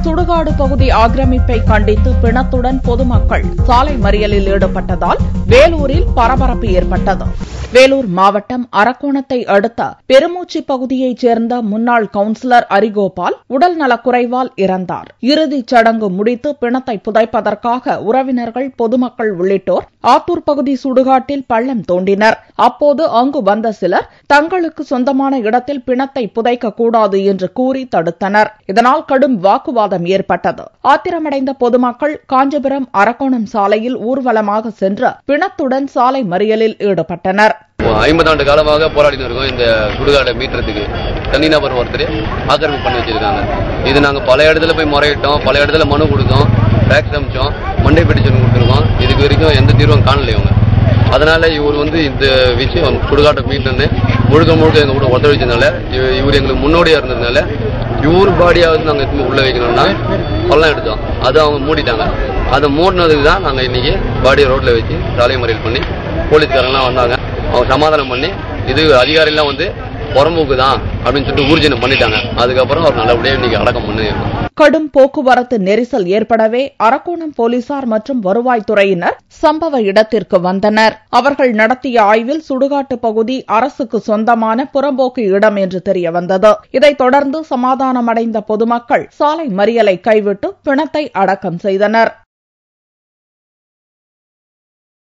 சுடுகாடு பகுதி ஆக்கிரமிப்பை கண்டித்து பிணத்துடன் பொதுமக்கள் சாலை மறியலில் ஈடுபட்டதால் வேலூரில் பரபரப்பு ஏற்பட்டது. வேலூர் மாவட்டம் அரக்கோணத்தை அடுத்த பெருமூச்சி பகுதியைச் சேர்ந்த முன்னாள் கவுன்சிலர் அரிகோபால் உடல் நலக்குறைவால் இறந்தார். இறுதிச் சடங்கு முடித்து பிணத்தை புதைப்பதற்காக உறவினர்கள், பொதுமக்கள் உள்ளிட்டோர் ஆத்தூர் பகுதி சுடுகாட்டில் பள்ளம் தோண்டினர். அப்போது அங்கு வந்த சிலர் தங்களுக்கு சொந்தமான இடத்தில் பிணத்தை புதைக்கக்கூடாது என்று கூறி தடுத்தனர். இதனால் கடும் வாக்குவாதம் ஏற்பட்டது. ஆத்திரமடைந்த பொதுமக்கள் காஞ்சிபுரம் அரக்கோணம் சாலையில் ஊர்வலமாக சென்று பிணத்துடன் சாலை மறியலில் ஈடுபட்டனர். 50 ஆண்டு காலமாக போராடி இருக்கோம். இந்த சுடுகாடை மீட்டறதுக்கு தனிநபர் ஒருத்தர் ஆக்கிரமிப்பு பண்ணி வச்சிருக்காங்க. இது நாங்க பல இடத்துல போய் முறையிட்டோம், பல இடத்துல மனு கொடுத்தோம், டாக்ஸ் அமைச்சோம், மண்டை பெட்டிஷன் கொடுத்துருக்கோம். இதுக்கு வரைக்கும் எந்த தீர்வும் காணல இவங்க. அதனால இவர் இந்த விஷயம் சுடுகாட்டை மீட்டன்னு முழுக்க எங்க கூட ஒத்துழைச்சதுனால, இவர் எங்களுக்கு முன்னோடியா இருந்ததுனால இவர் பாடியாவது நாங்க உள்ள வைக்கணும்னா பள்ளம் எடுத்தோம். அதை அவங்க மூடிட்டாங்க. அதை மூடினதுக்கு தான் நாங்க இன்னைக்கு பாடியை ரோட்ல வச்சு சாலை மறியல் பண்ணி போலீஸ்காரங்களாம் வந்தாங்க. அவங்க சமாதானம் பண்ணி இது அதிகாரிலாம் புறம்போக்கு தான் அப்படின்னு சொல்லிட்டு ஊர்ஜினம் பண்ணிட்டாங்க. அதுக்கப்புறம் அவர் நல்லபடியா இன்னைக்கு அடக்கம் பண்ணிருக்கோம். கடும் போக்குவரத்து நெரிசல் ஏற்படவே அரக்கோணம் போலீசார் மற்றும் வருவாய்த்துறையினர் சம்பவ இடத்திற்கு வந்தனர். அவர்கள் நடத்திய ஆய்வில் சுடுகாட்டு பகுதி அரசுக்கு சொந்தமான புறம்போக்கு இடம் என்று தெரிய வந்தது. இதைத் தொடர்ந்து சமாதானமடைந்த பொதுமக்கள் சாலை மறியலை கைவிட்டு பிணத்தை அடக்கம் செய்தனர்.